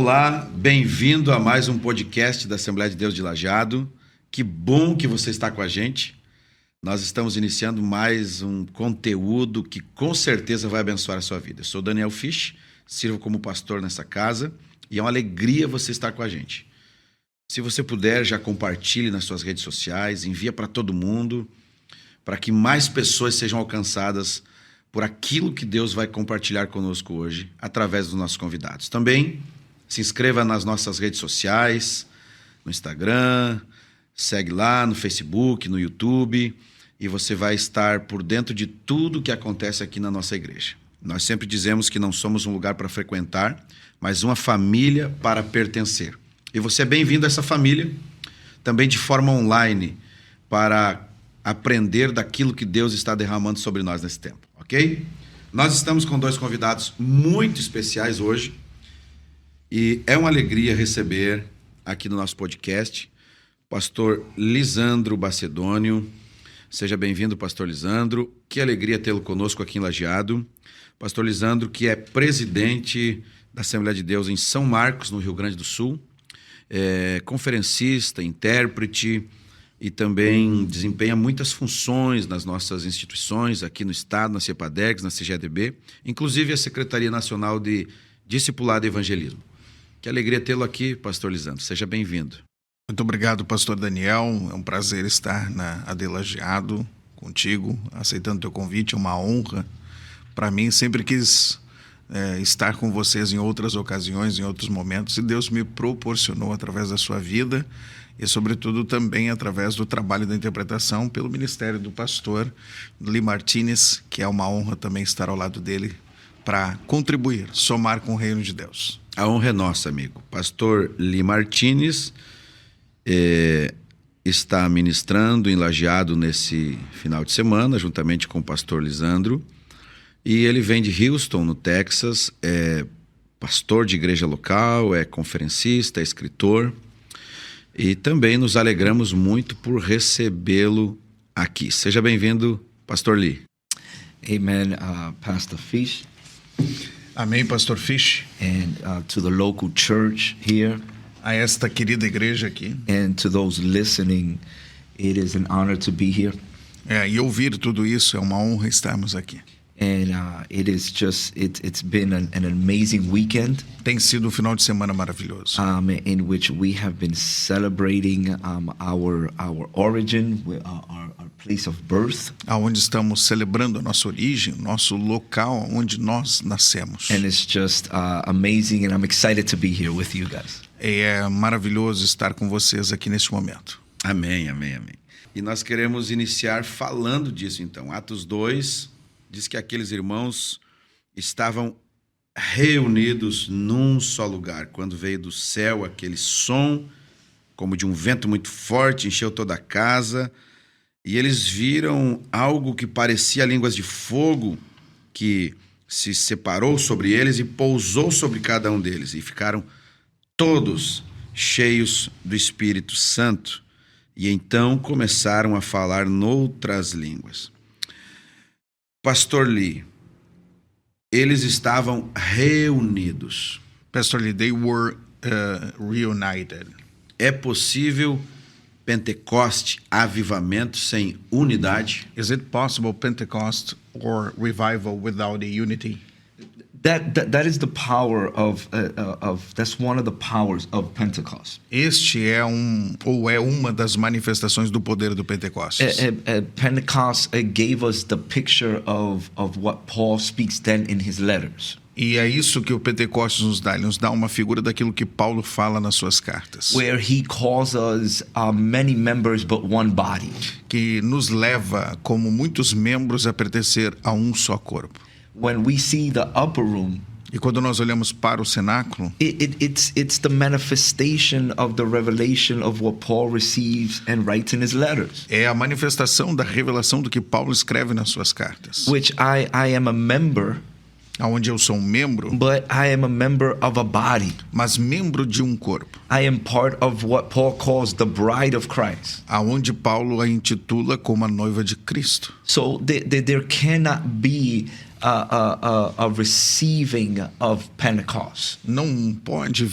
Olá, bem-vindo a mais um podcast da Assembleia de Deus de Lajeado. Que bom que você está com a gente. Nós estamos iniciando mais um conteúdo que com certeza vai abençoar a sua vida. Eu sou Daniel Fisch, sirvo como pastor nessa casa e é uma alegria você estar com a gente. Se você puder, já compartilhe nas suas redes sociais, envia para todo mundo, para que mais pessoas sejam alcançadas por aquilo que Deus vai compartilhar conosco hoje, através dos nossos convidados. Também se inscreva nas nossas redes sociais, no Instagram, segue lá no Facebook, no YouTube, e você vai estar por dentro de tudo que acontece aqui na nossa igreja. Nós sempre dizemos que não somos um lugar para frequentar, mas uma família para pertencer. E você é bem-vindo a essa família, também de forma online, para aprender daquilo que Deus está derramando sobre nós nesse tempo, ok? Nós estamos com dois convidados muito especiais hoje, e é uma alegria receber aqui no nosso podcast o pastor Lisandro Bacedônio. Seja bem-vindo, pastor Lisandro. Que alegria tê-lo conosco aqui em Lajeado. Pastor Lisandro, que é presidente da Assembleia de Deus em São Marcos, no Rio Grande do Sul, conferencista, intérprete e também desempenha muitas funções nas nossas instituições aqui no Estado, na CEPADEX, na CGEDB, inclusive a Secretaria Nacional de Discipulado e Evangelismo. Que alegria tê-lo aqui, pastor Lisandro. Seja bem-vindo. Muito obrigado, pastor Daniel. É um prazer estar na AD Lajeado contigo, aceitando o teu convite. É uma honra para mim. Sempre quis estar com vocês em outras ocasiões, em outros momentos, e Deus me proporcionou através da sua vida e, sobretudo, também através do trabalho da interpretação pelo ministério do pastor Lee Martinez, que é uma honra também estar ao lado dele para contribuir, somar com o reino de Deus. A honra é nossa, amigo. Pastor Lee Martinez está ministrando em Lajeado nesse final de semana, juntamente com o pastor Lisandro. E ele vem de Houston, no Texas, é pastor de igreja local, é conferencista, é escritor. E também nos alegramos muito por recebê-lo aqui. Seja bem-vindo, pastor Lee. Amen, Pastor Fisch. Amém, pastor Fisch. And to the local church here. A esta querida igreja aqui. And to those listening, it is an honor to be here. E ouvir tudo isso é uma honra estarmos aqui. And it's been an amazing weekend. Tem sido um final de semana maravilhoso. In which we have been celebrating our origin, our place of birth. Aonde estamos celebrando a nossa origem, nosso local onde nós nascemos. And it's just amazing, and I'm excited to be here with you guys. É maravilhoso estar com vocês aqui neste momento. Amém, amém, amém. E nós queremos iniciar falando disso então. Atos 2 diz que aqueles irmãos estavam reunidos num só lugar. Quando veio do céu aquele som, como de um vento muito forte, encheu toda a casa. E eles viram algo que parecia línguas de fogo, que se separou sobre eles e pousou sobre cada um deles. E ficaram todos cheios do Espírito Santo. E então começaram a falar noutras línguas. Pastor Lee, eles estavam reunidos. Pastor Lee, they were reunited. É possível Pentecoste, avivamento sem unidade? Is it possible Pentecost or revival without a unity? That is the power of that's one of the powers of Pentecost. Este é uma das manifestações do poder do Pentecostes. Pentecost gave us the picture of what Paul speaks then in his letters. E é isso que o Pentecostes nos dá. Ele nos dá uma figura daquilo que Paulo fala nas suas cartas. Where he calls us many members but one body. Que nos leva, como muitos membros, a pertencer a um só corpo. When we see the upper room, e quando nós olhamos para o cenáculo, it's the manifestation of the revelation of what Paul receives and writes in his letters. É a manifestação da revelação do que Paulo escreve nas suas cartas. Which I am a member, onde eu sou um membro, but I am a member of a body. Mas membro de um corpo. I am part of what Paul calls the bride of Christ. Aonde Paulo a intitula como a noiva de Cristo. So there cannot be a receiving of Pentecost Não pode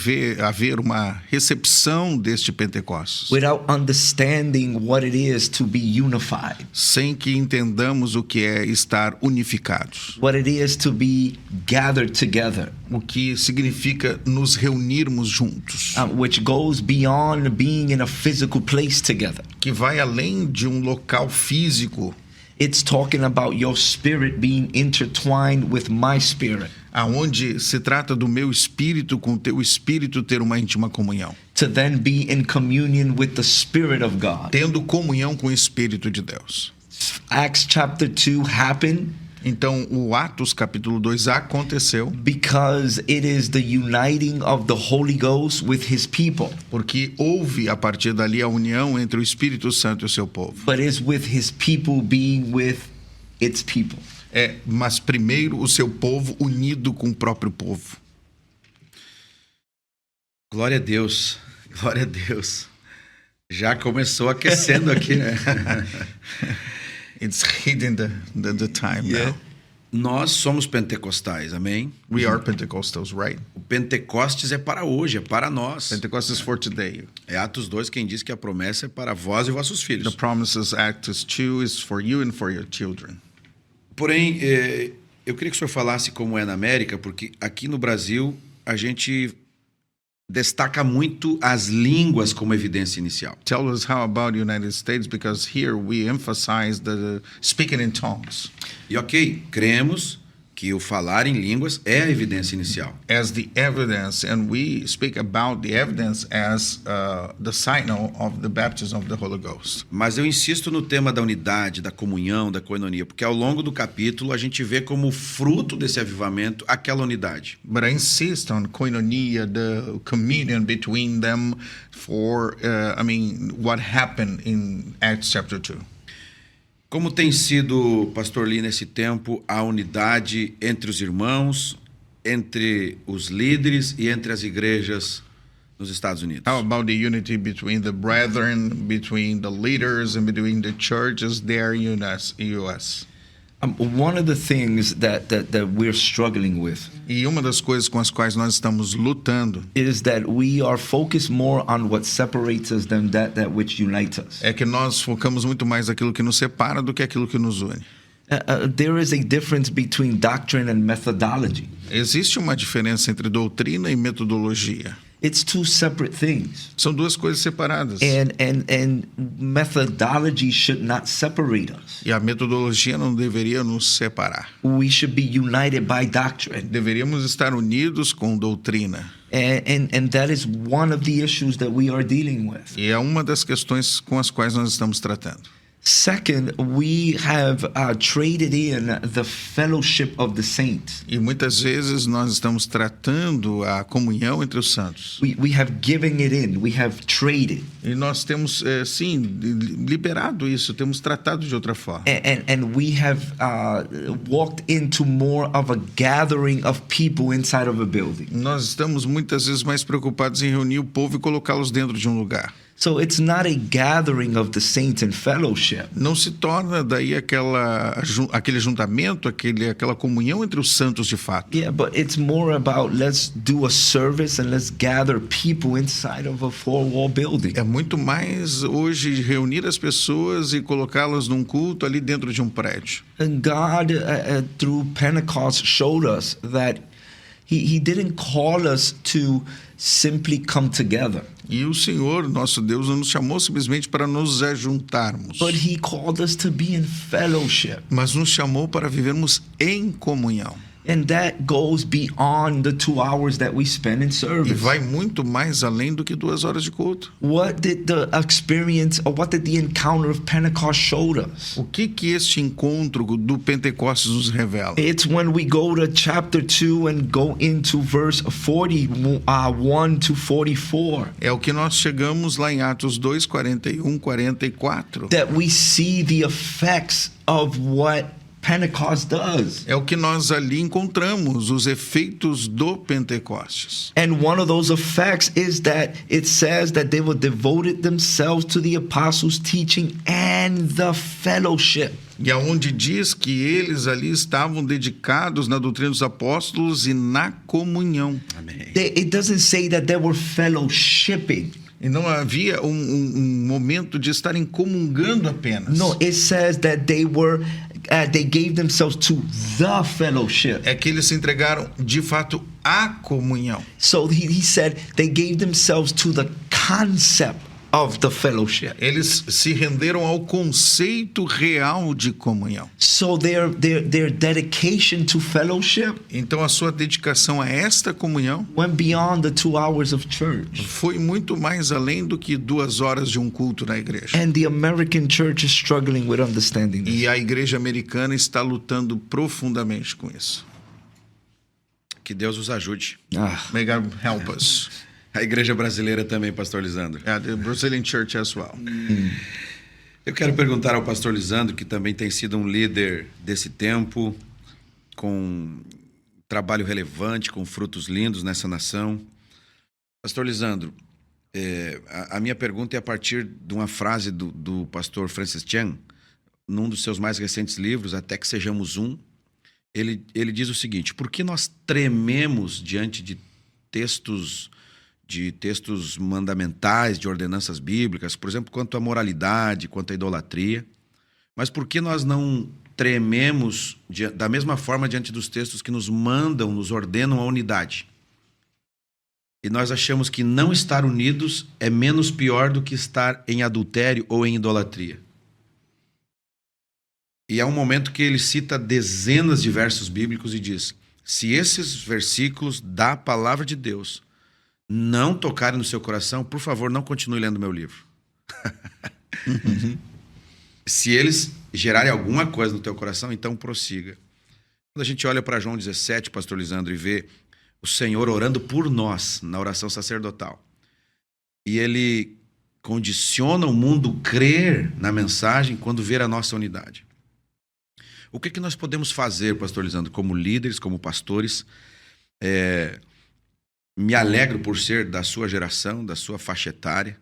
haver uma recepção deste Pentecostes without understanding what it is to be unified, sem que entendamos o que é estar unificados, what it is to be gathered together, o que significa nos reunirmos juntos, which goes beyond being in a physical place together. que vai além de um local físico, It's talking about your spirit being intertwined with my spirit, aonde se trata do meu espírito com o teu espírito ter uma íntima comunhão, to then be in communion with the Spirit of God. tendo comunhão com o Espírito de Deus. Acts chapter 2 happened Então, o Atos capítulo 2 aconteceu because it is the uniting of the Holy Ghost with his people, porque houve a partir dali a união entre o Espírito Santo e o seu povo. but is with his people being with its people. Mas primeiro o seu povo unido com o próprio povo. Glória a Deus, glória a Deus. Já começou aquecendo aqui, né? It's hitting the time now. Nós somos pentecostais, amém? We are Pentecostals, right? O Pentecostes é para hoje, é para nós. Pentecost is for today. É Atos 2 quem diz que a promessa é para vós e vossos The filhos. promises Acts 2 is for you and for your children. Porém, eu queria que o senhor falasse como é na América, porque aqui no Brasil a gente destaca muito as línguas como evidência inicial. Tell us how about the United States, because here we emphasize the speaking in tongues E ok, cremos que o falar em línguas é a evidência inicial. as the evidence, and we speak about the evidence as the signal of the baptism of the Holy Ghost. Mas eu insisto no tema da unidade, da comunhão, da koinonia, porque ao longo do capítulo a gente vê como fruto desse avivamento aquela unidade. But I insist on koinonia, the communion between them for, what happened in Acts chapter 2. Como tem sido, Pastor Lee, nesse tempo, a unidade entre os irmãos, entre os líderes e entre as igrejas nos Estados Unidos? How about the unity between the brethren, between the leaders, and between the churches there in US? One of the things that we're struggling with E uma das coisas com as quais nós estamos lutando is that we are focused more on what separates us than that which unites us. é que nós focamos muito mais naquilo que nos separa do que aquilo que nos une. There is a difference between doctrine and methodology. Existe uma diferença entre doutrina e metodologia. It's two separate things. São duas coisas separadas. And methodology should not separate us. E a metodologia não deveria nos separar. We should be united by doctrine. Deveríamos estar unidos com doutrina. And that is one of the issues that we are dealing with. E é uma das questões com as quais nós estamos tratando. Second, we have traded in the fellowship of the saints. E muitas vezes nós estamos tratando a comunhão entre os santos. We have given it in. We have traded. E nós temos, sim, liberado isso, temos tratado de outra forma. And we have walked into more of a gathering of people inside of a building. Nós estamos muitas vezes mais preocupados em reunir o povo e colocá-los dentro de um lugar. So it's not a gathering of the saints in fellowship. Não se torna daí aquele juntamento, aquela comunhão entre os santos de fato. Yeah, but it's more about let's do a service and let's gather people inside of a four-wall building. É muito mais hoje reunir as pessoas e colocá-las num culto ali dentro de um prédio. And God, through Pentecost, showed us that He didn't call us to simply come together. E o Senhor, nosso Deus, não nos chamou simplesmente para nos ajuntarmos, But He called us to be in fellowship. mas nos chamou para vivermos em comunhão. And that goes beyond the 2 hours that we spend in E service. vai muito mais além do que 2 horas de culto. What did the experience, or what did the encounter of Pentecost show us? O que este encontro do Pentecostes nos revela? It's when we go to chapter 2 and go into verse 41 to 44. É o que nós chegamos lá em Atos 2, 41, 44. That we see the effects of what Pentecost does. É o que nós ali encontramos, os efeitos do Pentecostes. And one of those effects is that it says that they were devoted themselves to the apostles' teaching and the fellowship. E aonde diz que eles ali estavam dedicados na doutrina dos apóstolos e na comunhão. Amém. It doesn't say that they were fellowshipping. E não havia um momento de estarem comungando apenas. No, it says that they gave themselves to the fellowship. É que eles se entregaram de fato à comunhão. So he said they gave themselves to the concept of the fellowship. Eles se renderam ao conceito real de comunhão. So their dedication to fellowship Então a sua dedicação a esta comunhão went beyond the 2 hours of church. foi muito mais além do que 2 horas de um culto na igreja. And the American church is struggling with understanding this. E a igreja americana está lutando profundamente com isso. Que Deus os ajude. May God help us. A igreja brasileira também, pastor Lisandro. Yeah, the Brazilian church as well. Eu quero perguntar ao pastor Lisandro, que também tem sido um líder desse tempo, com um trabalho relevante, com frutos lindos nessa nação. Pastor Lisandro, a minha pergunta é a partir de uma frase do pastor Francis Chan, num dos seus mais recentes livros, Até que Sejamos Um. Ele diz o seguinte: por que nós trememos diante de textos mandamentais, de ordenanças bíblicas, por exemplo, quanto à moralidade, quanto à idolatria, mas por que nós não trememos da mesma forma diante dos textos que nos mandam, nos ordenam a unidade? E nós achamos que não estar unidos é menos pior do que estar em adultério ou em idolatria. E há um momento que ele cita dezenas de versos bíblicos e diz: se esses versículos da palavra de Deus não tocarem no seu coração, por favor, não continue lendo meu livro. Se eles gerarem alguma coisa no teu coração, então prossiga. Quando a gente olha para João 17, pastor Lisandro, e vê o Senhor orando por nós na oração sacerdotal, e ele condiciona o mundo crer na mensagem quando ver a nossa unidade. O que nós podemos fazer, pastor Lisandro, como líderes, como pastores? Me alegro por ser da sua geração, da sua faixa etária.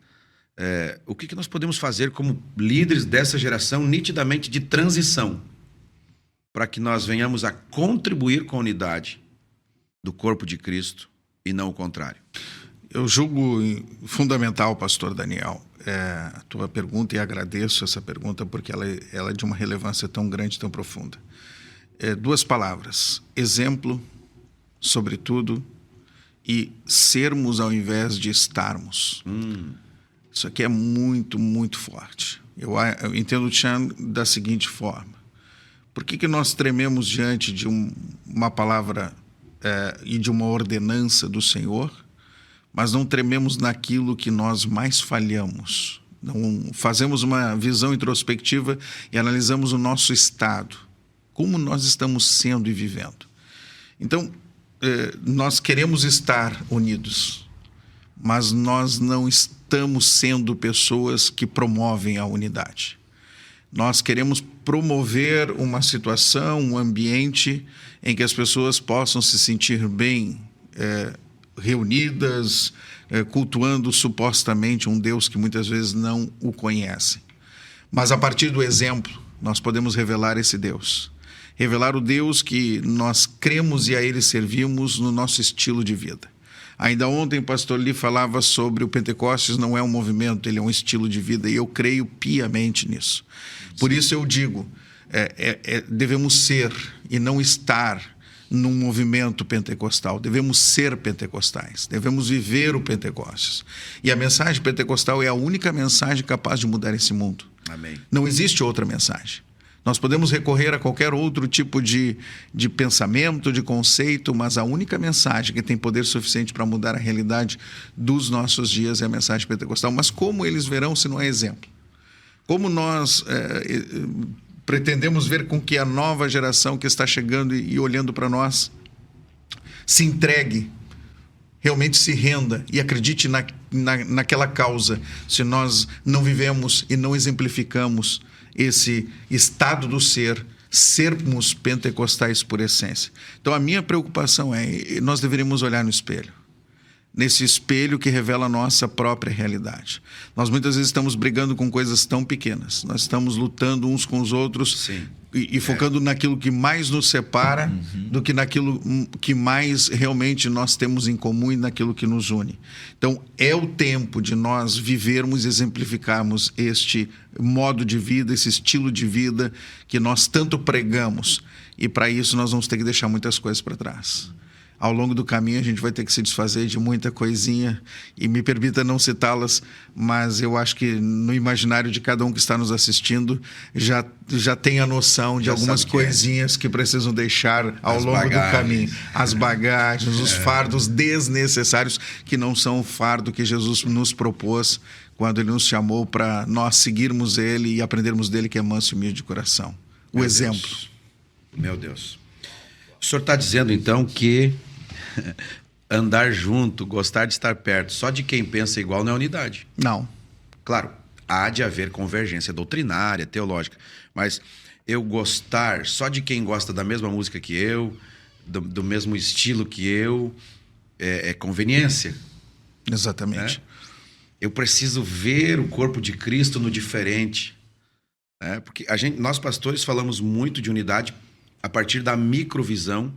O que nós podemos fazer como líderes dessa geração nitidamente de transição, para que nós venhamos a contribuir com a unidade do corpo de Cristo e não o contrário? Eu julgo fundamental, pastor Daniel, a tua pergunta, e agradeço essa pergunta porque ela é de uma relevância tão grande, tão profunda. 2 palavras: exemplo, sobretudo, e sermos ao invés de estarmos. Isso aqui é muito, muito forte. Eu entendo o Chan da seguinte forma: por que nós trememos diante de uma palavra e de uma ordenança do Senhor, mas não trememos naquilo que nós mais falhamos? Não fazemos uma visão introspectiva e analisamos o nosso estado, como nós estamos sendo e vivendo. Então, nós queremos estar unidos, mas nós não estamos sendo pessoas que promovem a unidade. Nós queremos promover uma situação, um ambiente em que as pessoas possam se sentir bem, reunidas, cultuando supostamente um Deus que muitas vezes não o conhecem. Mas a partir do exemplo, nós podemos revelar esse Deus. Revelar o Deus que nós cremos e a Ele servimos no nosso estilo de vida. Ainda ontem o pastor Lee falava sobre o Pentecostes não é um movimento, ele é um estilo de vida, e eu creio piamente nisso. Por isso eu digo, devemos ser e não estar num movimento pentecostal. Devemos ser pentecostais, devemos viver o Pentecostes. E a mensagem pentecostal é a única mensagem capaz de mudar esse mundo. Amém. Não existe outra mensagem. Nós podemos recorrer a qualquer outro tipo de pensamento, de conceito, mas a única mensagem que tem poder suficiente para mudar a realidade dos nossos dias é a mensagem pentecostal. Mas como eles verão se não é exemplo? Como nós pretendemos ver com que a nova geração que está chegando e olhando para nós se entregue, realmente se renda e acredite naquela causa, se nós não vivemos e não exemplificamos esse estado do ser sermos pentecostais por essência. Então a minha preocupação é, nós deveríamos olhar no espelho. Nesse espelho que revela a nossa própria realidade. Nós muitas vezes estamos brigando com coisas tão pequenas. Nós estamos lutando uns com os outros e focando naquilo que mais nos separa do que naquilo que mais realmente nós temos em comum e naquilo que nos une. Então, é o tempo de nós vivermos e exemplificarmos este modo de vida, esse estilo de vida que nós tanto pregamos. E para isso nós vamos ter que deixar muitas coisas para trás. Ao longo do caminho a gente vai ter que se desfazer de muita coisinha e me permita não citá-las, mas eu acho que no imaginário de cada um que está nos assistindo já tem a noção de algumas coisinhas que precisam deixar ao longo do caminho. As bagagens, os fardos desnecessários que não são o fardo que Jesus nos propôs quando Ele nos chamou para nós seguirmos Ele e aprendermos dele, que é manso e humilde de coração. O exemplo. Meu Deus. O senhor está dizendo então que andar junto, gostar de estar perto, só de quem pensa igual não é unidade. Não. Claro, há de haver convergência doutrinária, teológica, mas eu gostar só de quem gosta da mesma música que eu, do mesmo estilo que eu, é conveniência. Exatamente. Né? Eu preciso ver o corpo de Cristo no diferente. Né? Porque nós pastores falamos muito de unidade a partir da microvisão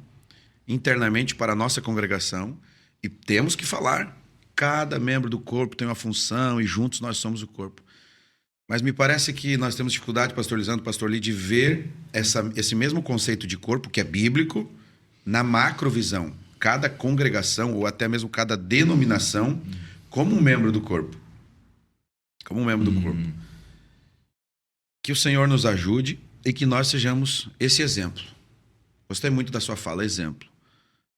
internamente para a nossa congregação, e temos que falar. Cada membro do corpo tem uma função e juntos nós somos o corpo. Mas me parece que nós temos dificuldade, pastor Lisandro, pastor Lee, de ver esse mesmo conceito de corpo, que é bíblico, na macrovisão. Cada congregação, ou até mesmo cada denominação, como um membro do corpo. Como um membro do corpo. Que o Senhor nos ajude e que nós sejamos esse exemplo. Gostei muito da sua fala, exemplo.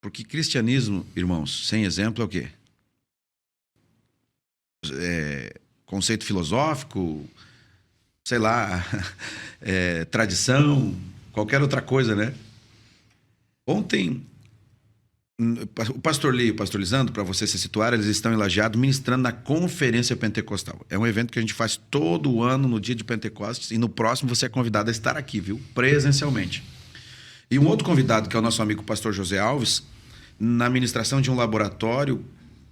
Porque cristianismo, irmãos, sem exemplo é o quê? Conceito filosófico, sei lá, tradição, qualquer outra coisa, né? Ontem, o pastor Lee e o pastor Lisandro, para você se situar, eles estão em Lajeado ministrando na Conferência Pentecostal. É um evento que a gente faz todo ano no dia de Pentecostes, e no próximo você é convidado a estar aqui, viu? Presencialmente. E um outro convidado, que é o nosso amigo pastor José Alves, na ministração de um laboratório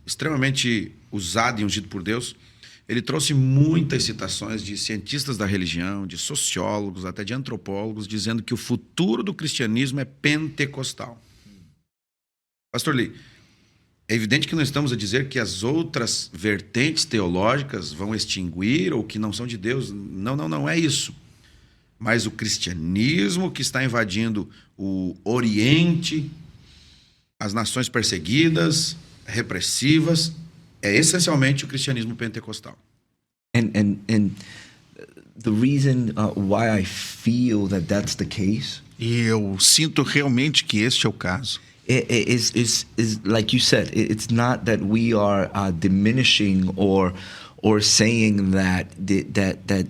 extremamente usado e ungido por Deus, ele trouxe muitas citações de cientistas da religião, de sociólogos, até de antropólogos, dizendo que o futuro do cristianismo é pentecostal. Pastor Lee, é evidente que não estamos a dizer que as outras vertentes teológicas vão extinguir ou que não são de Deus. Não é isso. Mas o cristianismo que está invadindo o Oriente, as nações perseguidas, repressivas, é essencialmente o cristianismo pentecostal. And the reason why I feel that that's the case, e eu sinto realmente que este é o caso, is like you said, it's not that we are diminishing or saying that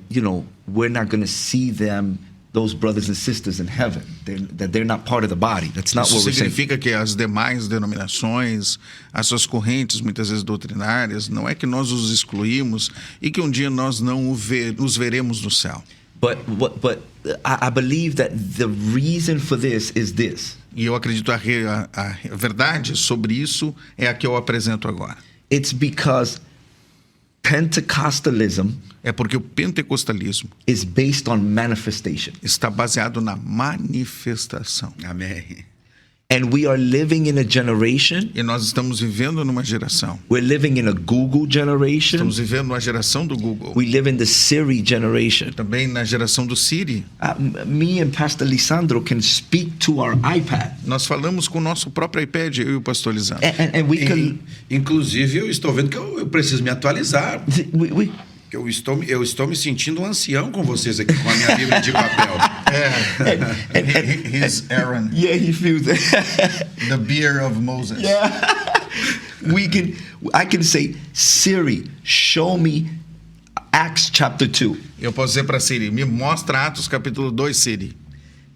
you know, we're not going to see them, those brothers and sisters in heaven, that they're not part of the body. That's not Isso what we're saying. significa que as demais denominações, as suas correntes, muitas vezes doutrinárias, não é que nós os excluímos e que um dia nós não os veremos no céu. But I believe that the reason for this is this. E eu acredito a verdade sobre isso é a que eu apresento agora. It's because Pentecostalism é porque o pentecostalismo is based on manifestation. Está baseado na manifestação. Amém. And we are living in a generation. E nós estamos vivendo numa geração. We're living in a Google generation. Estamos vivendo uma geração do Google. We live in the Siri generation. Também na geração do Siri. Me and Pastor Lisandro can speak to our iPad. Nós falamos com o nosso próprio iPad, eu e o pastor Lisandro. And we can. Inclusive, eu estou vendo que eu preciso me atualizar. Eu estou me sentindo um ancião com vocês aqui, com a minha Bíblia de papel. He's Aaron. Yeah, he feels it. The beard of Moses. Yeah. I can say, Siri, show me Acts chapter 2. Eu posso dizer para Siri, me mostra Atos capítulo 2, Siri.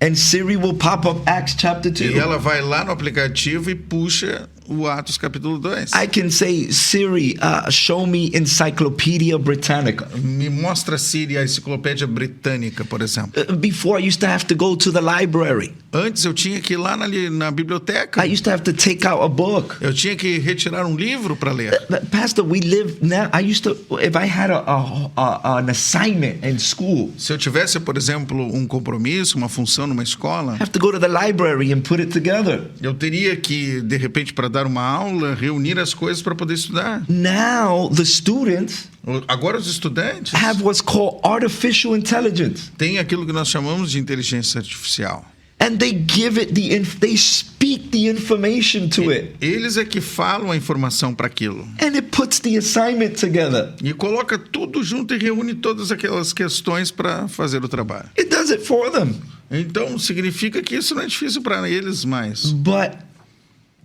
And Siri will pop up Acts chapter 2. E ela vai lá no aplicativo e puxa o Atos capítulo 2. I can say, Siri, show me Encyclopedia Britannica. Me mostra, Siri, a enciclopédia britânica, por exemplo. Before, I used to have to go to the library. Antes eu tinha que ir lá na biblioteca. I used to have to take out a book. Eu tinha que retirar um livro para ler. Pastor, we live now. I used to, if I had an assignment in school, Se eu tivesse, por exemplo, um compromisso, uma função numa escola, I have to go to the library and put it together. eu teria que, de repente, para dar uma aula, reunir as coisas para poder estudar. Now, the students Agora os estudantes have what's called artificial intelligence. têm aquilo que nós chamamos de inteligência artificial. And they give it they speak the information to it. Eles é que falam a informação para aquilo. And it puts the assignment together. E coloca tudo junto e reúne todas aquelas questões para fazer o trabalho. It does it for them. Então, significa que isso não é difícil para eles mais. But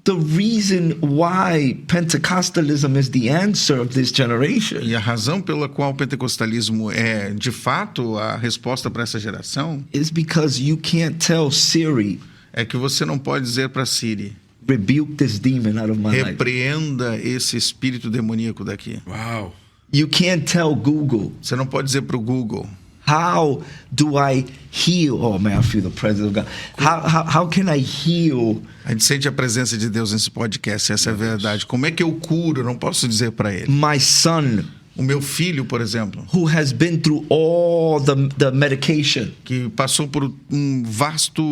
the reason why Pentecostalism is the answer of this generation E a razão pela qual o pentecostalismo é, de fato, a resposta para essa geração is because you can't tell Siri, é que você não pode dizer para Siri, rebuke this demon out of my life. repreenda esse espírito demoníaco daqui. Uau! You can't tell Google, Você não pode dizer para o Google, how do I heal? Oh man, I feel the presence of God. How can I heal? a gente sente a presença de Deus nesse podcast, essa é a verdade. Como é que eu curo? Eu não posso dizer para ele. My son, O meu filho, por exemplo, who has been through all the medication, que passou por um vasto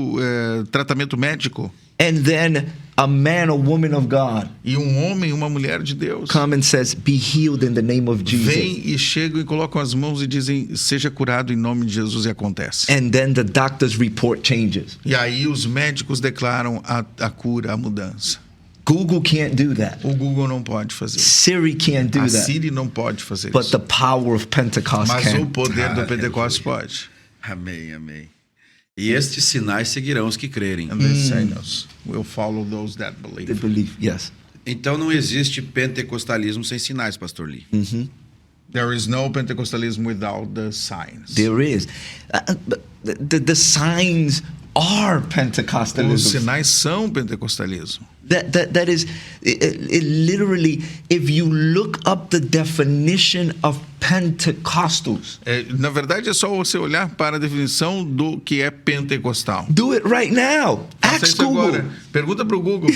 tratamento médico, and then a man or woman of God e um homem e uma mulher de Deus come and says, be healed in the name of Jesus. vêm e chegam e colocam as mãos e dizem, seja curado em nome de Jesus, e acontece. And then the doctor's report changes. E aí os médicos declaram a cura, a mudança. Google can't do that. O Google não pode fazer. Siri can't do A that. Siri não pode fazer But isso. the power of Pentecost Mas o can. poder do Pentecostes pode. Amém, amém. E estes sinais seguirão os que crerem. And the signals will follow those that They believe. believe, yes. Então não existe pentecostalismo sem sinais, Pastor Lee. There is no Pentecostalism without the signs. There is. But the signs are Os Pentecostalism. sinais são pentecostalismo. That is, it literally, if you look up the definition of Pentecostals, Na verdade, é só você olhar para a definição do que é pentecostal. do it right now. Faça Ask isso agora. Google. Pergunta para o Google.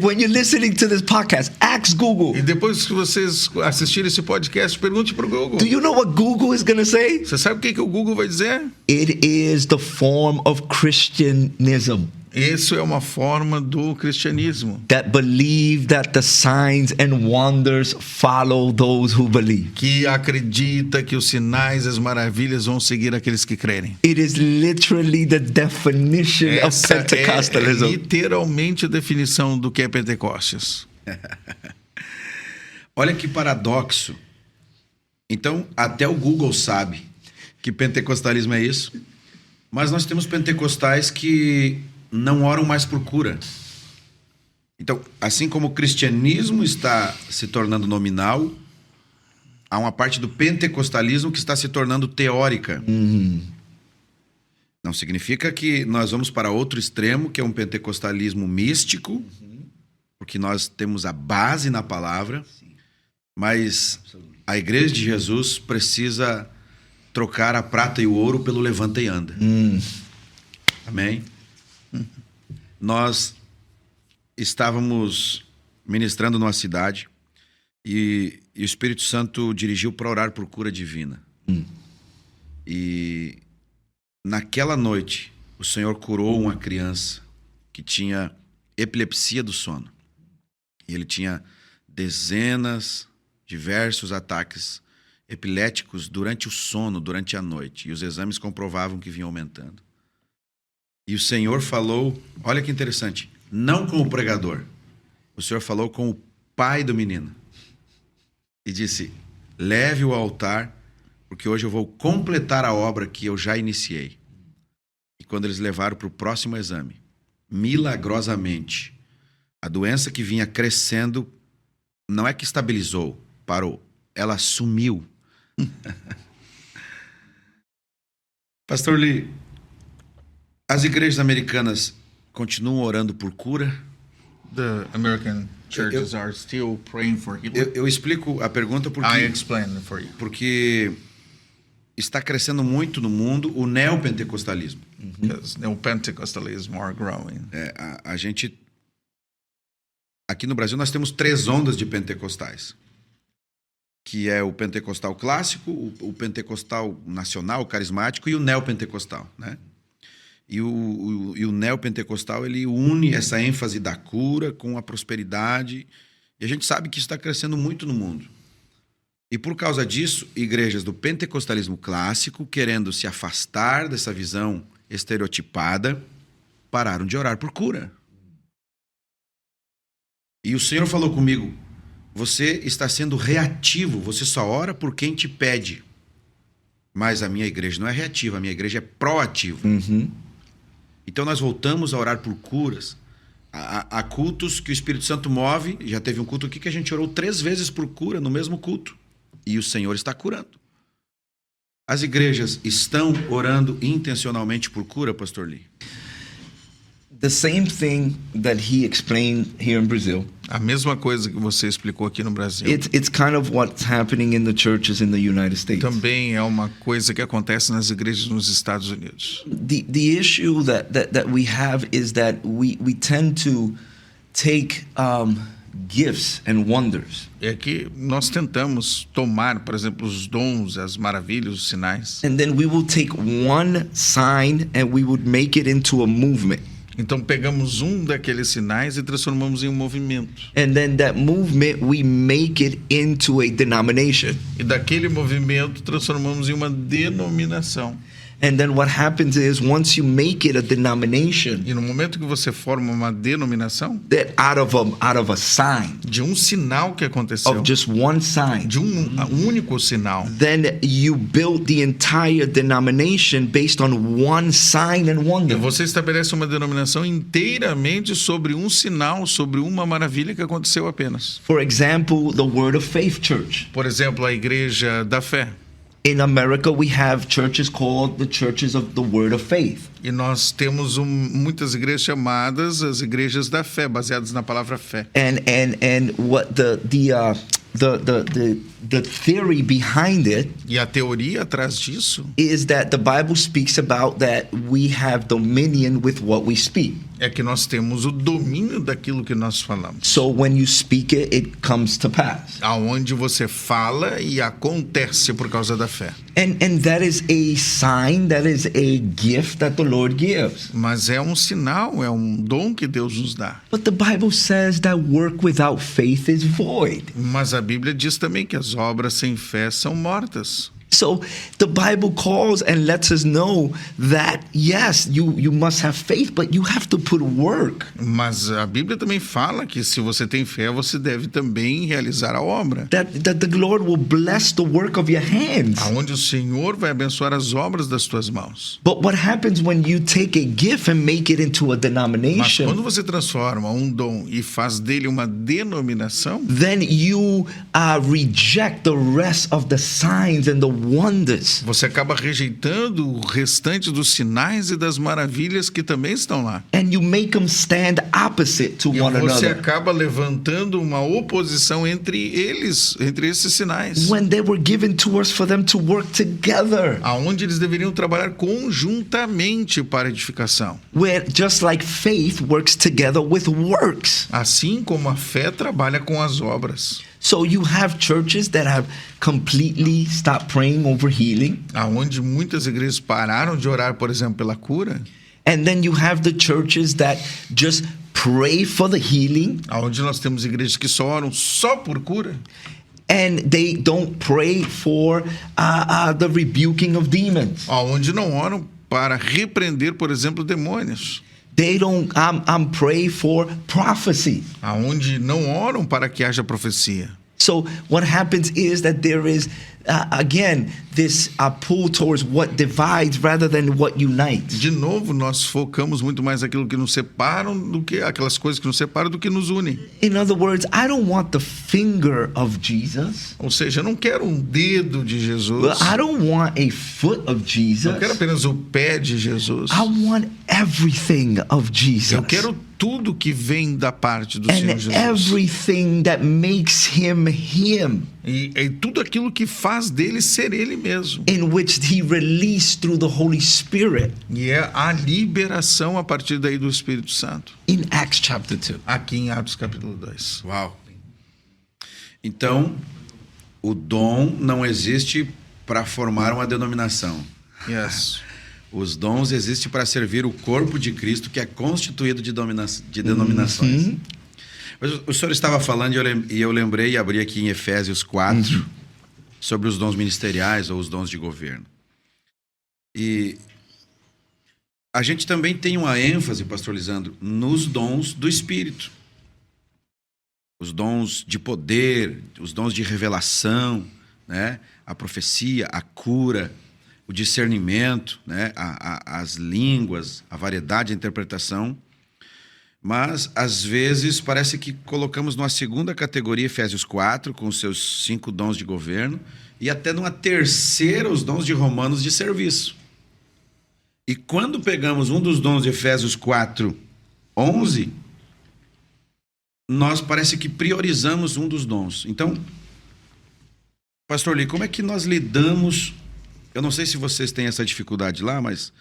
When you're listening to this podcast, ask Google. E depois que vocês assistirem esse podcast, pergunte para o Google. Do you know what Google is going to say? Você sabe o que o Google vai dizer? It is the form of Christianism Isso é uma forma do cristianismo, that believe that the signs and wonders follow those who believe. que acredita que os sinais e as maravilhas vão seguir aqueles que crerem. It is literally the definition of Essa é Pentecostalism. literalmente a definição do que é Pentecostes. Olha que paradoxo. Então, até o Google sabe que pentecostalismo é isso, mas nós temos pentecostais que não oram mais por cura. Então, assim como o cristianismo está se tornando nominal, há uma parte do pentecostalismo que está se tornando teórica. Não significa que nós vamos para outro extremo, que é um pentecostalismo místico, porque nós temos a base na palavra, mas a igreja de Jesus precisa trocar a prata e o ouro pelo levanta e anda. Amém? Nós estávamos ministrando numa cidade e o Espírito Santo dirigiu para orar por cura divina. E naquela noite, o Senhor curou uma criança que tinha epilepsia do sono. E ele tinha diversos ataques epiléticos durante o sono, durante a noite. E os exames comprovavam que vinha aumentando. E o Senhor falou, olha que interessante, não com o pregador. O Senhor falou com o pai do menino. E disse, leve-o ao altar, porque hoje eu vou completar a obra que eu já iniciei. E quando eles levaram para o próximo exame, milagrosamente, a doença que vinha crescendo, não é que estabilizou, parou. Ela sumiu. Pastor Lee, as igrejas americanas continuam orando por cura? The American churches are still praying for healing. Eu explico a pergunta I explain for you. porque está crescendo muito no mundo o neopentecostalismo. Because Neopentecostalism are growing. A gente... Aqui no Brasil nós temos 3 ondas de pentecostais. Que é o pentecostal clássico, o pentecostal nacional, o carismático e o neopentecostal, né? E o neopentecostal, ele une essa ênfase da cura com a prosperidade. E a gente sabe que isso está crescendo muito no mundo. E por causa disso, igrejas do pentecostalismo clássico, querendo se afastar dessa visão estereotipada, pararam de orar por cura. E o Senhor falou comigo, você está sendo reativo, você só ora por quem te pede. Mas a minha igreja não é reativa, a minha igreja é proativa. Então nós voltamos a orar por curas. Há cultos que o Espírito Santo move. Já teve um culto aqui que a gente orou 3 vezes por cura no mesmo culto. E o Senhor está curando. As igrejas estão orando intencionalmente por cura, Pastor Lee? The same thing that he explained here in Brazil. A mesma coisa que você explicou aqui no Brasil. It's kind of what's happening in the churches in the United States. Também é uma coisa que acontece nas igrejas nos Estados Unidos. The issue that we have is that we tend to take gifts and wonders. É que nós tentamos tomar, por exemplo, os dons, as maravilhas, os sinais. And then we will take one sign and we would make it into a movement. Então pegamos um daqueles sinais e transformamos em um movimento. And then that movement we make it into a denomination. E daquele movimento transformamos em uma denominação. And then what happens is once you make it a denomination, E no momento que você forma uma denominação, that out of a sign, de um sinal que aconteceu, of just one sign, de um único sinal, then you build the entire denomination based on one sign and e wonder. você estabelece uma denominação inteiramente sobre um sinal, sobre uma maravilha que aconteceu apenas. For example, the Word of Faith Church. Por exemplo, a Igreja da Fé. In America, we have churches called the Churches of the Word of Faith. E nós temos muitas igrejas chamadas as Igrejas da Fé, baseadas na palavra fé. And what the theory behind it E a teoria atrás disso is that the Bible speaks about that we have dominion with what we speak. é que nós temos o domínio daquilo que nós falamos. So when you speak it, it comes to pass. Aonde você fala e acontece por causa da fé. And that is a sign, that is a gift that the Lord gives. Mas é um sinal, é um dom que Deus nos dá. But the Bible says that work without faith is void. Mas a Bíblia diz também que as obras sem fé são mortas. So the Bible calls and lets us know that yes, you must have faith, but you have to put work. Mas a Bíblia também fala que se você tem fé, você deve também realizar a obra. That the Lord will bless the work of your hands. Aonde o Senhor vai abençoar as obras das tuas mãos. But what happens when you take a gift and make it into a Mas denomination? quando você transforma um dom e faz dele uma denominação, Then you reject the rest of the signs and the wonders. você acaba rejeitando o restante dos sinais e das maravilhas que também estão lá. And you make them stand opposite to E one você another. acaba levantando uma oposição entre eles, entre esses sinais. When they were given to us for them to work together. Aonde eles deveriam trabalhar conjuntamente para edificação. Where just like faith works together with works. Assim como a fé trabalha com as obras. So you have churches that have completely stopped praying over healing. Aonde muitas igrejas pararam de orar, por exemplo, pela cura. And then you have the churches that just pray for the healing. Aonde nós temos igrejas que só oram só por cura. And they don't pray for the rebuking of demons. Aonde não oram para repreender, por exemplo, demônios. They don't pray for prophecy. Aonde não oram para que haja profecia. So what happens is that there is again, this pull towards what divides rather than what unites. De novo, nós focamos muito mais naquilo que nos separam do que aquelas coisas que nos separam do que nos unem. In other words, I don't want the finger of Jesus. Ou seja, eu não quero um dedo de Jesus. I don't want a foot of Jesus. Eu quero apenas o pé de Jesus. I want everything of Jesus. Eu quero tudo que vem da parte do Senhor And Jesus. everything that makes him him, E tudo aquilo que faz dele ser ele mesmo. in which he released through the Holy Spirit E é a liberação a partir daí do Espírito Santo. in Acts chapter 2. Aqui em Atos capítulo 2. Uau. Então, o dom não existe para formar uma denominação. Yes. Os dons existem para servir o corpo de Cristo, que é constituído de denominações. Mas o senhor estava falando e eu lembrei e abri aqui em Efésios 4 sobre os dons ministeriais ou os dons de governo. E a gente também tem uma ênfase, pastor Lisandro, nos dons do Espírito. Os dons de poder, os dons de revelação, né? A profecia, a cura, o discernimento, né? As línguas, a variedade de interpretação. Mas, às vezes, parece que colocamos numa segunda categoria Efésios 4, com os seus 5 dons de governo, e até numa terceira os dons de Romanos de serviço. E quando pegamos um dos dons de Efésios 4, 11, nós parece que priorizamos um dos dons. Então, pastor Lee, como é que nós lidamos? Eu não sei se vocês têm essa dificuldade lá, mas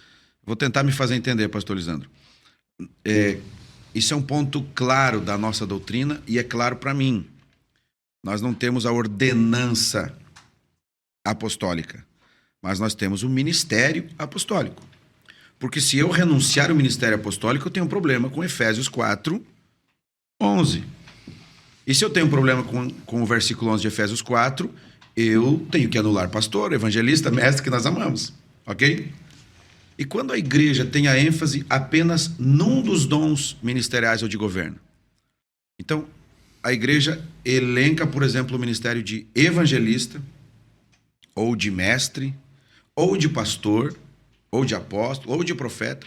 vou tentar me fazer entender, pastor Lisandro. Isso é um ponto claro da nossa doutrina e é claro para mim. Nós não temos a ordenança apostólica, mas nós temos o ministério apostólico. Porque se eu renunciar ao ministério apostólico, eu tenho um problema com Efésios 4, 11. E se eu tenho um problema com o versículo 11 de Efésios 4, eu tenho que anular pastor, evangelista, mestre, que nós amamos. Ok? E quando a igreja tem a ênfase apenas num dos dons ministeriais ou de governo? Então, a igreja elenca, por exemplo, o ministério de evangelista, ou de mestre, ou de pastor, ou de apóstolo, ou de profeta,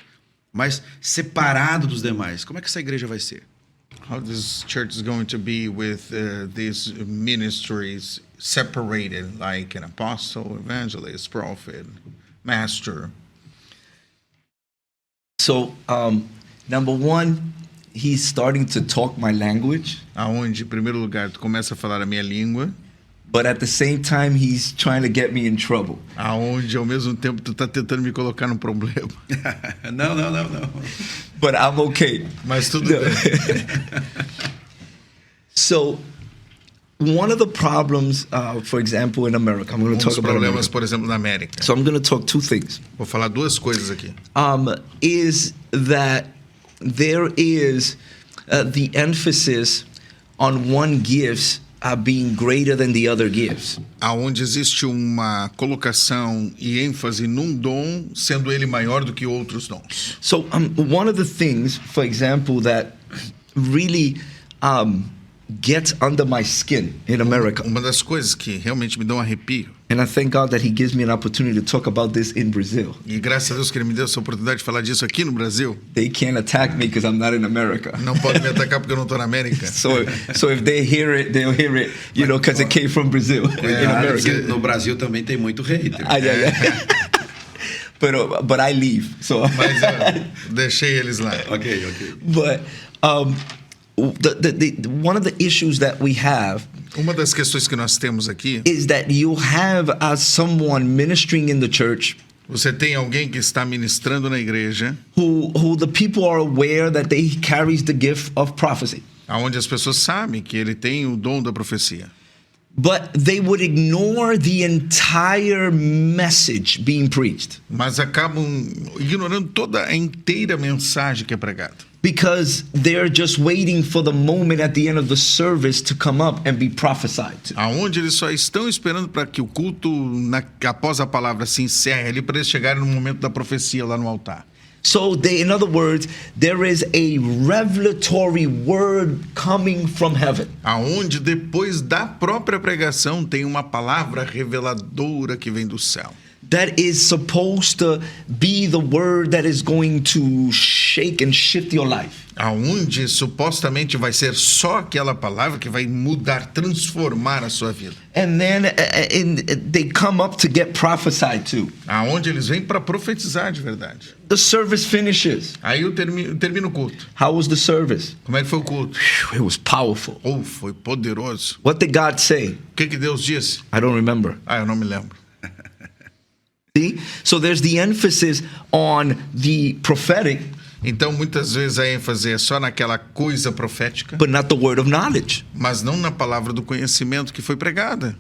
mas separado dos demais. Como é que essa igreja vai ser? How this church is going to be with these ministries separated, like an apostle, evangelist, prophet, master. So, number one, he's starting to talk my language, Aonde, em primeiro lugar, tu começa a falar a minha língua, but at the same time, he's trying to get me in trouble. aonde, ao mesmo tempo, tu tá tentando me colocar num problema. Não. But I'm okay. Mas tudo bem. So, one of the problems, for example, in America, I'm going to Dos talk about problemas, America. por exemplo, na América. So I'm going to talk two things. Vou falar duas coisas aqui. Is that there is the emphasis on one gifts being greater than the other gifts. Aonde existe uma colocação e ênfase num dom, sendo ele maior do que outros dons. So one of the things, for example, that really gets under my skin in America, Uma das coisas que realmente me dá um arrepio, and I thank God that He gives me an opportunity to talk about this in Brazil. e graças a Deus que ele me deu essa oportunidade de falar disso aqui no Brasil. They can't attack me because I'm not in America. Não pode me atacar porque eu não estou na América. So if they hear it, they'll hear it, you know, because it came from Brazil. In Cuidado, porque America. no Brasil também tem muito hater. But I leave. So Mas eu deixei eles lá. Ok. but one of the issues that we have Uma das questões que nós temos aqui, is that you have someone ministering in the church você tem alguém que está ministrando na igreja, who the people are aware that they carries the gift of prophecy, aonde as pessoas sabem que ele tem o dom da profecia. but they would ignore the entire message being preached Mas acabam ignorando toda a inteira mensagem que é pregada. because they're just waiting for the moment at the end of the service to come up and be prophesied to. Aonde eles só estão esperando para que o culto, após a palavra, se encerre ali, para eles chegarem no momento da profecia lá no altar. So in other words, there is a revelatory word coming from heaven. Aonde depois da própria pregação tem uma palavra reveladora que vem do céu. That is supposed to be the word that is going to shake and shift your life. Aonde supostamente vai ser só aquela palavra que vai mudar, transformar a sua vida. And then they come up to get prophesied to. Aonde eles vêm para profetizar de verdade. The service finishes. Aí eu termino o culto. How was the service? Como é que foi o culto? It was powerful. Foi poderoso. What did God say? O que Deus disse? I don't remember. Eu não me lembro. See? So there's the emphasis on the prophetic, Então, muitas vezes a ênfase é só naquela coisa profética, but not the word of knowledge. mas não na palavra do conhecimento que foi pregada.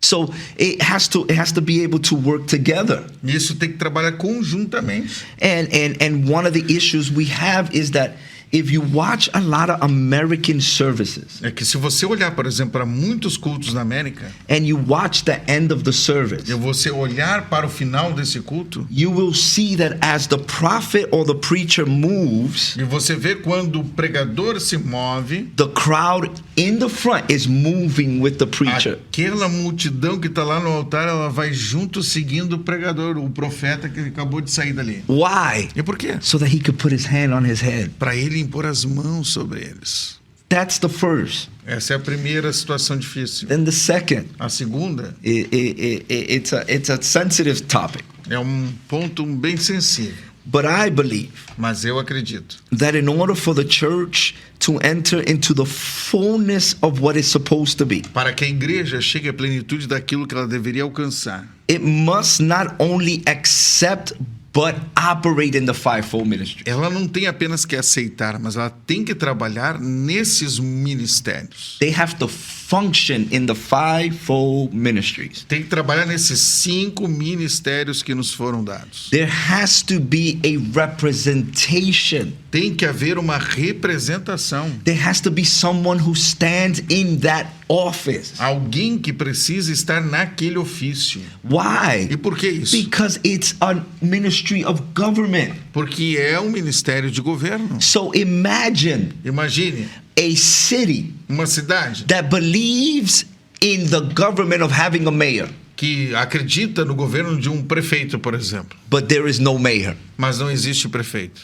So it has to be able to work together. E isso tem que trabalhar conjuntamente. And one of the issues we have is that if you watch a lot of American services É que se você olhar, por exemplo, para muitos cultos na América, and you watch the end of the service, e você olhar para o final desse culto, you will see that as the prophet or the preacher moves, e você vê quando o pregador se move, the crowd in the front is moving with the preacher. aquela multidão que está lá no altar, ela vai junto seguindo o pregador, o profeta que acabou de sair dali. Why? E por quê? So that he could put his hand on his head. Para ele impor as mãos sobre eles. That's the first. Essa é a primeira situação difícil. Then the second, A segunda it's a sensitive topic. é um ponto bem sensível, But I believe mas eu acredito that in order for the church to enter into the fullness of what it's supposed to be, para que a igreja chegue à plenitude daquilo que ela deveria alcançar, it must not only accept but operate in the fivefold ministry. ela não tem apenas que aceitar, mas ela tem que trabalhar nesses ministérios. They have to function in the fivefold ministries. Tem que trabalhar nesses 5 ministérios que nos foram dados. There has to be a representation. Tem que haver uma representação. There has to be someone who stands in that office. Alguém que precisa estar naquele ofício. Why? E por que isso? Because it's a ministry of government. Porque é um ministério de governo. So imagine Imagine a city uma cidade that believes in the government of having a mayor, que acredita no governo de um prefeito, por exemplo, but there is no mayor. mas não existe prefeito.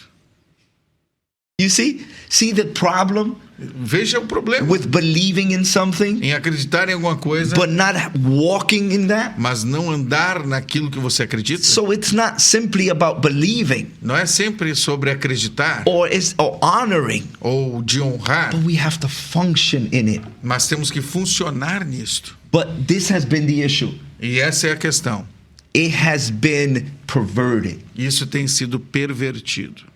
You see? See the problem Veja o problema with believing in something, em acreditar em alguma coisa, but not walking in that? mas não andar naquilo que você acredita. So it's not simply about believing Não é sempre sobre acreditar or honoring, ou de honrar, but we have to function in it. mas temos que funcionar nisto. But this has been the issue. E essa é a questão. It has been perverted. Isso tem sido pervertido.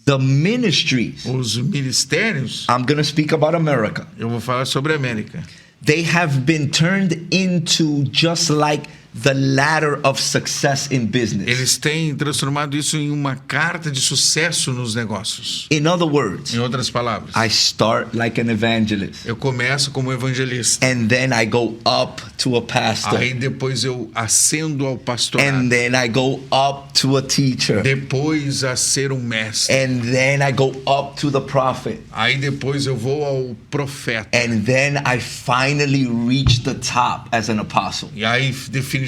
The ministries, Os ministérios, I'm going to speak about America. eu vou falar sobre a América. They have been turned into just like the ladder of success in business. Eles têm transformado isso em uma carta de sucesso nos negócios. In other words, Em outras palavras, I start like an evangelist, eu começo como evangelista. and then I go up to a pastor, Aí depois eu ascendo ao pastorado. and then I go up to a teacher, Depois a ser um mestre. and then I go up to the prophet, Aí depois eu vou ao profeta. and then I finally reach the top as an apostle. E aí definitivamente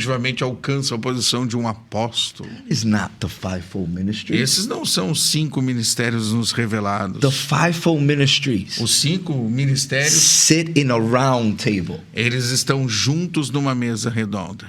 alcança a posição de um apóstolo. It's not the fivefold ministry. Esses não são os 5 ministérios nos revelados. The fivefold ministries Os 5 ministérios, sit in a round table, eles estão juntos numa mesa redonda.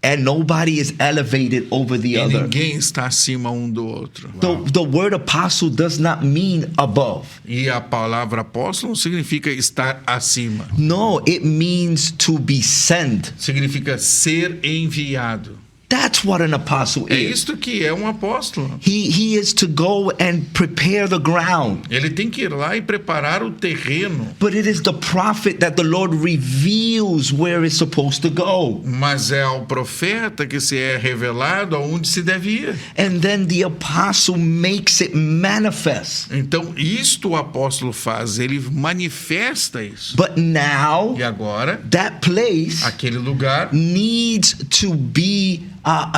and nobody is elevated over the E other. ninguém está acima um do outro. The word apostle does not mean above. E a palavra apóstolo não significa estar acima. No, it means to be sent. Significa ser enviado. That's what an apostle É is. isto que é um apóstolo. He is to go and prepare the ground. Ele tem que ir lá e preparar o terreno. But it is the prophet that the Lord reveals where it's supposed to go. Mas é ao profeta que se é revelado aonde se deve ir. And then the apostle makes it manifest. Então, isto o apóstolo faz, ele manifesta isso. But now E agora, that place aquele lugar needs to be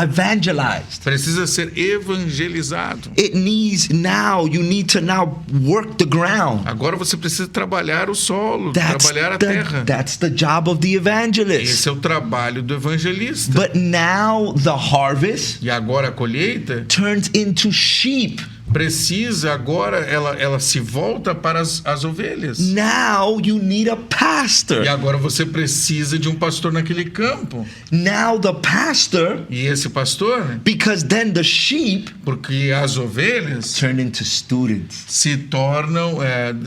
evangelized. Precisa ser evangelizado. It needs now, you need to now work the ground. Agora você precisa trabalhar o solo, trabalhar a terra. That's the job of the evangelist. Esse é o trabalho do evangelista. But now the harvest E agora a colheita turns into sheep. precisa agora, ela se volta para as ovelhas. Now you need a pastor. E agora você precisa de um pastor naquele campo. Now the pastor, E esse pastor, because then the sheep porque as ovelhas turn into students. se tornam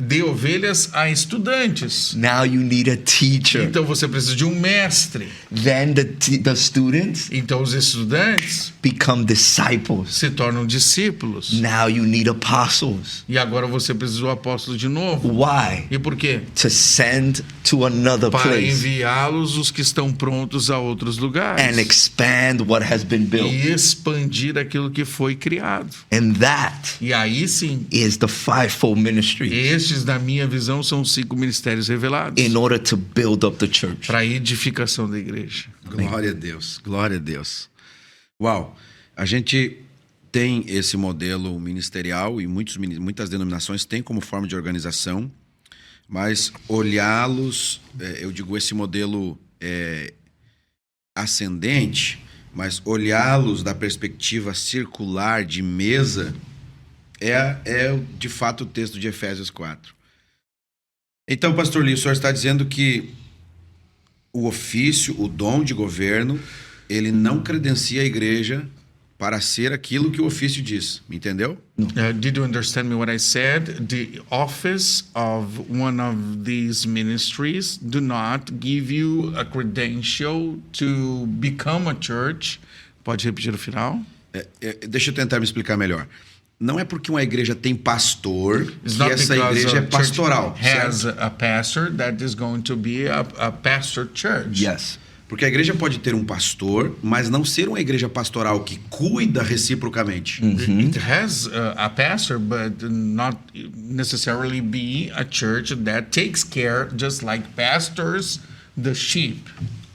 de ovelhas a estudantes. Now you need a teacher. Então você precisa de um mestre. Then the students Então os estudantes become disciples. se tornam discípulos. Now you need apostles. E agora você precisa do apóstolo de novo. Why? E por quê? To send to another Para place enviá-los os que estão prontos a outros and lugares. expand what has been built. E expandir aquilo que foi criado. And that E aí sim, is the fivefold ministry estes, na minha visão, são os 5 ministérios revelados in order to build up the church. para a edificação da igreja. Glória a Deus, glória a Deus. Uau, a gente tem esse modelo ministerial e muitas denominações têm como forma de organização, mas olhá-los, eu digo esse modelo ascendente, mas olhá-los da perspectiva circular de mesa é de fato o texto de Efésios 4. Então, pastor Lee, o senhor está dizendo que o ofício, o dom de governo, ele não credencia a igreja para ser aquilo que o ofício diz. Me entendeu? Did you understand me what I said? The office of one of these ministries do not give you a credential to become a church. Pode repetir o final? Deixa eu tentar me explicar melhor. Não é porque uma igreja tem pastor It's que not essa because igreja é a church pastoral. has Certo? a pastor that is going to be a pastor church. Yes. Porque a igreja pode ter um pastor, mas não ser uma igreja pastoral que cuida reciprocamente. It has a pastor, but not necessarily be a church that takes care, just like pastors, the sheep.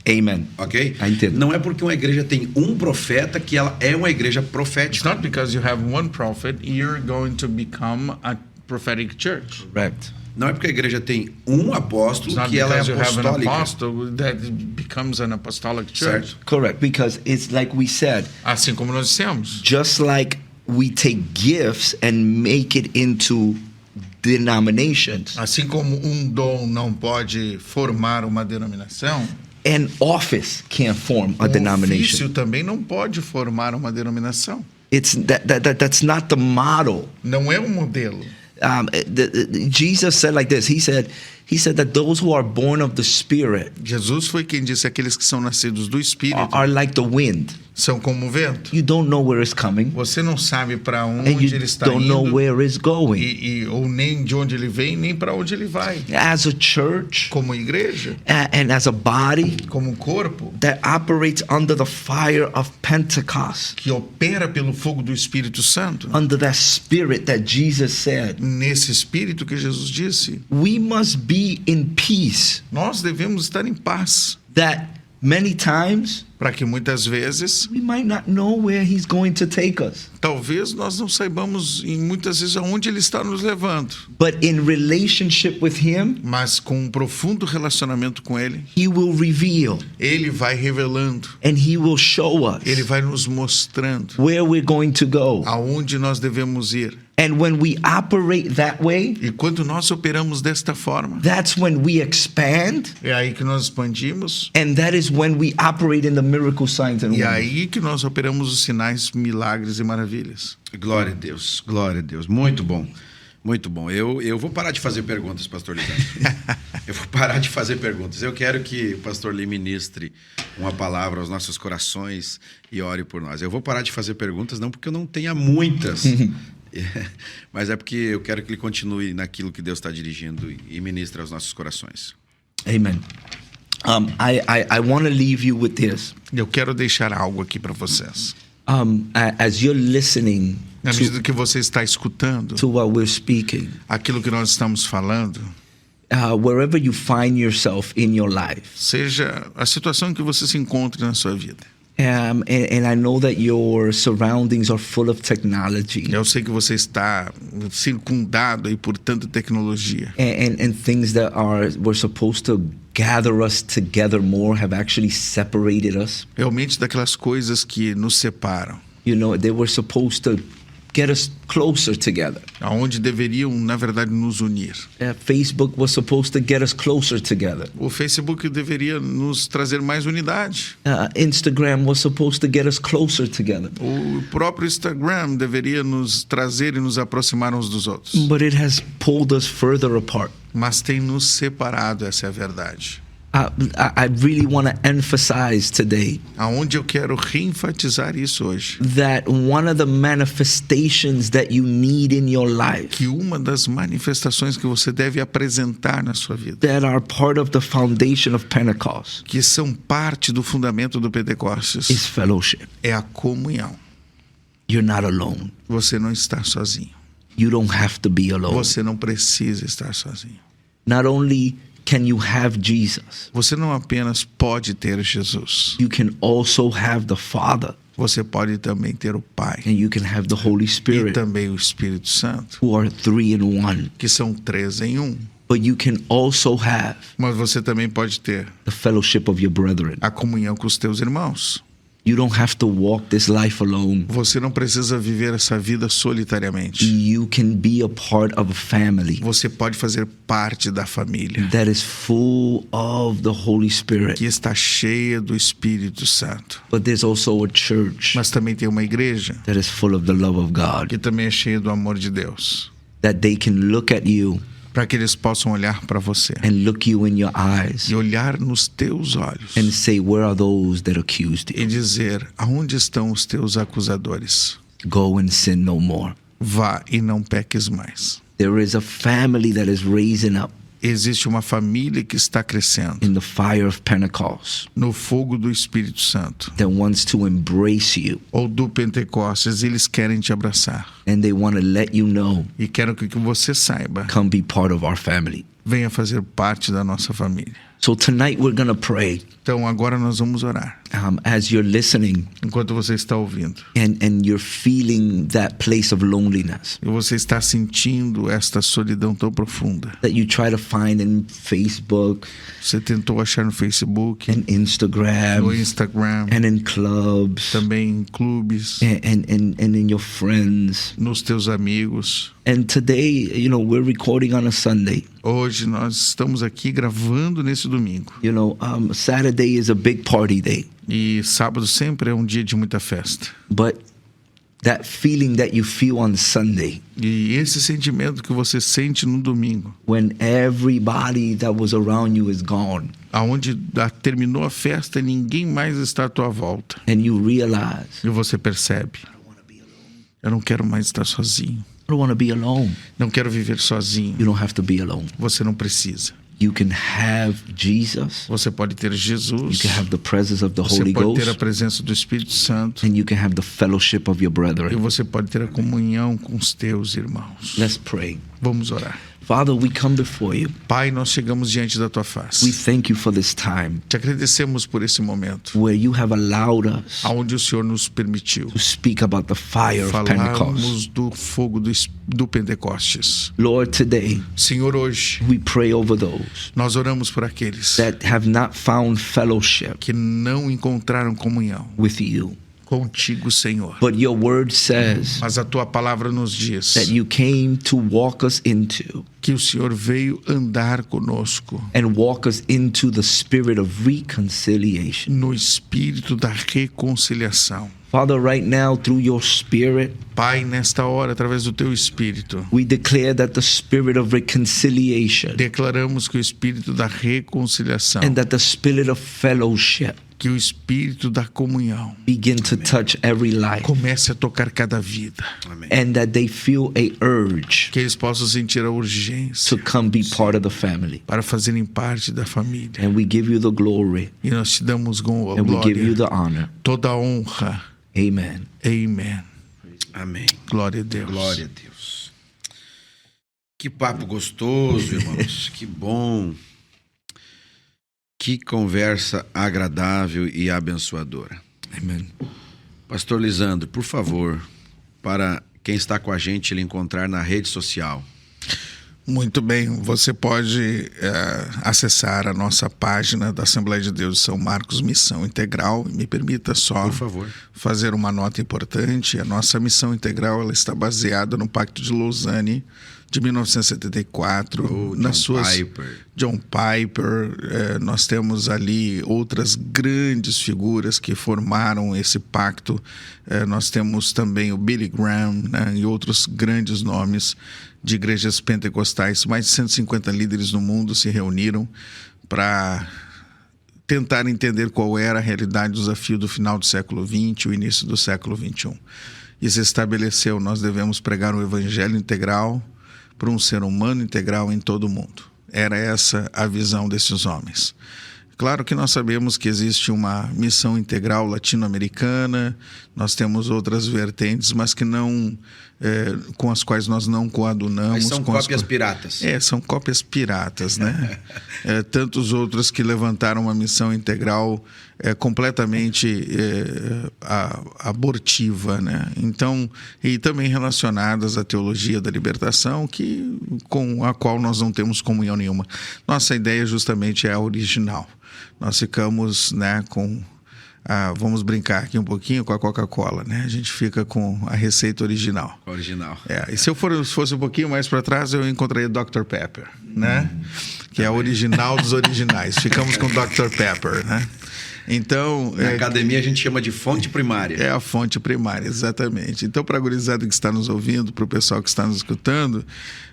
Amen. Ok? Entendo. Não é porque uma igreja tem um profeta que ela é uma igreja It's profética. not because you have one prophet, you're going to become a prophetic church. Correct. Não é porque a igreja tem um It's apóstolo not que ela é because you have an apostólica. apostle that becomes an apostolic church. Certo. Correct. Because it's like we said, Assim como nós dissemos. just like we take gifts and make it into denominations, Assim como um dom não pode formar uma denominação, an office can't form a denomination. ofício também não pode formar uma denominação. That's not the model. Não é um modelo. Jesus said like this. He said that those who are born of the Spirit Jesus foi quem disse: aqueles que são nascidos do Espírito are like the wind. são como o vento. You don't know where it's coming, Você não sabe para and onde you ele está don't know indo, where it's going. ou nem de onde ele vem, nem para onde ele vai. As a church Como igreja, and as a body como corpo, that operates under the fire of Pentecost, que opera pelo fogo do Espírito Santo, under that spirit that Jesus said, nesse Espírito que Jesus disse, we must be in peace. nós devemos estar em paz, That many times para que muitas vezes, we might not know where He's going to take us, talvez nós não saibamos, e muitas vezes, aonde ele está nos levando, but in relationship with Him, mas com um profundo relacionamento com ele, He will reveal ele vai revelando, and He will show us ele vai nos mostrando where we're going to go. aonde nós devemos ir. And when we operate that way, E quando nós operamos desta forma, that's when we expand, é aí que nós expandimos, and that is when we operate in the miracle signs and e é wonders. aí que nós operamos os sinais, milagres e maravilhas. Glória a Deus, glória a Deus. Muito bom, muito bom. Eu vou parar de fazer perguntas, pastor Lisandro. Eu vou parar de fazer perguntas. Eu quero que o pastor Lee ministre uma palavra aos nossos corações e ore por nós. Eu vou parar de fazer perguntas, não porque eu não tenha muitas, mas é porque eu quero que ele continue naquilo que Deus está dirigindo e ministre aos nossos corações. Amen. I want to leave you with this. Eu quero deixar algo aqui para vocês. As you're listening Na medida que você está escutando to what we're speaking, aquilo que nós estamos falando, wherever you find yourself in your life, seja a situação em que você se encontre na sua vida, And I know that your surroundings are full of technology Eu sei que você está circundado aí por tanta tecnologia. and things that were supposed to gather us together more have actually separated us. Realmente daquelas coisas que nos separam. You know, they were supposed to get us closer together. Aonde deveriam, na verdade, nos unir. Facebook was supposed to get us closer together. O Facebook deveria nos trazer mais unidade. Instagram was supposed to get us closer together. O próprio Instagram deveria nos trazer e nos aproximar uns dos outros. But it has pulled us further apart. Mas tem nos separado, essa é a verdade. I really want to emphasize today Aonde eu quero reenfatizar isso hoje. that one of the manifestations that you need in your life Que uma das manifestações que você deve apresentar na sua vida, that are part of the foundation of Pentecost que são parte do fundamento do Pentecostes, is fellowship. é a comunhão. You're not alone. Você não está sozinho. You don't have to be alone. Você não precisa estar sozinho. Not only can you have Jesus, Você não apenas pode ter Jesus. you can also have the Father, Você pode também ter o Pai and you can have the Holy e Spirit, também o Espírito Santo, who are 3 in 1. que são 3 em 1. But you can also have Mas você também pode ter the fellowship of your brethren. a comunhão com os teus irmãos. You don't have to walk this life alone. Você não precisa viver essa vida solitariamente. You can be a part of a family Você pode fazer parte da família that is full of the Holy Spirit. que está cheia do Espírito Santo. But there's also a church Mas também tem uma igreja that is full of the love of God, que também é cheia do amor de Deus, that they can look at you para que eles possam olhar para você and look you in your eyes e olhar nos teus olhos and say, where are those that accused e you? dizer: aonde estão os teus acusadores? Go and sin no more. Vá e não peques mais. There is a family that is raising up Existe uma família que está crescendo in the fire of Pentecost no fogo do Espírito Santo that wants to embrace you, ou do Pentecostes. Eles querem te abraçar and they want to let you know, e querem que você saiba: come be part of our family. venha fazer parte da nossa família. So tonight we're going to pray Então agora nós vamos orar. as you're listening Enquanto você está ouvindo and you're feeling that place of loneliness e você está sentindo esta solidão tão profunda. that you try to find in Facebook Você tentou achar no Facebook, and Instagram no Instagram, and in clubs também em clubes, and in your friends. nos teus amigos. And today, you know, we're recording on a Sunday. Hoje nós estamos aqui gravando nesse domingo. You know, Saturday is a big party day. E sábado sempre é um dia de muita festa. But that feeling that you feel on Sunday, E esse sentimento que você sente no domingo, when everybody that was around you is gone, aonde terminou a festa e ninguém mais está à tua volta, and you realize, e você percebe: eu não quero mais estar sozinho. I don't want to be alone. Não quero viver sozinho. You don't have to be alone. Você não precisa. You can have Jesus. Você pode ter You Jesus. can have the presence of the Você Holy pode ter a Ghost. presença do Espírito Santo. And you can have the fellowship of your E brethren. você pode ter a comunhão com os teus irmãos. Let's pray. Vamos orar. Father, we come before you. Pai, nós chegamos diante da tua We face. thank you for this time Te agradecemos por esse momento, where you have allowed us onde o Senhor nos permitiu to speak about the fire of Pentecost. falarmos do fogo do Pentecostes. Lord, today Senhor, hoje we pray over those nós oramos por aqueles that have not found fellowship que não encontraram comunhão with you. contigo, Senhor. But your word says Mas a tua palavra nos diz that you came to walk us into que o Senhor veio andar conosco and walk us into the spirit of reconciliation. no espírito da reconciliação. Father, right now, through your spirit, Pai, nesta hora, através do teu espírito, we declare that the spirit of reconciliation declaramos que o espírito da reconciliação, and that the spirit of fellowship que o espírito da comunhão begin to touch every life, comece a tocar cada vida, Amém. and that they feel a urge que eles possam sentir a urgência to come be part of the family. para fazerem parte da família. And we give you the glory E nós te damos a and we give you glória, the honor. toda a honra. Amen. Amém. Amém. Glória a Deus. Glória a Deus. Que papo gostoso, irmãos. Que bom. Que conversa agradável e abençoadora. Amen. Pastor Lisandro, por favor, para quem está com a gente, ele encontrar na rede social. Muito bem, você pode acessar a nossa página da Assembleia de Deus de São Marcos, Missão Integral. Me permita só, por favor, fazer uma nota importante. A nossa Missão Integral, ela está baseada no Pacto de Lausanne de 1974, John Piper. Nós temos ali outras grandes figuras que formaram esse pacto. Nós temos também o Billy Graham, né, e outros grandes nomes de igrejas pentecostais. Mais de 150 líderes no mundo se reuniram para tentar entender qual era a realidade do desafio do final do século XX e o início do século XXI. E se estabeleceu, nós devemos pregar o evangelho integral para um ser humano integral em todo o mundo. Era essa a visão desses homens. Claro que nós sabemos que existe uma missão integral latino-americana, nós temos outras vertentes, mas que não, com as quais nós não coadunamos. Mas são cópias piratas. São cópias piratas, né? Tantos outros que levantaram uma missão integral completamente abortiva, né? Então, e também relacionadas à teologia da libertação, com a qual nós não temos comunhão nenhuma. Nossa ideia justamente é a original. Nós ficamos, né, com... vamos brincar aqui um pouquinho com a Coca-Cola, né? A gente fica com a receita original. E se eu fosse um pouquinho mais para trás, eu encontraria Dr. Pepper, né? Que é a original dos originais. Ficamos com Dr. Pepper, né? Então, na academia a gente chama de fonte primária. É a fonte primária, exatamente. Então, para a gurizada que está nos ouvindo, para o pessoal que está nos escutando,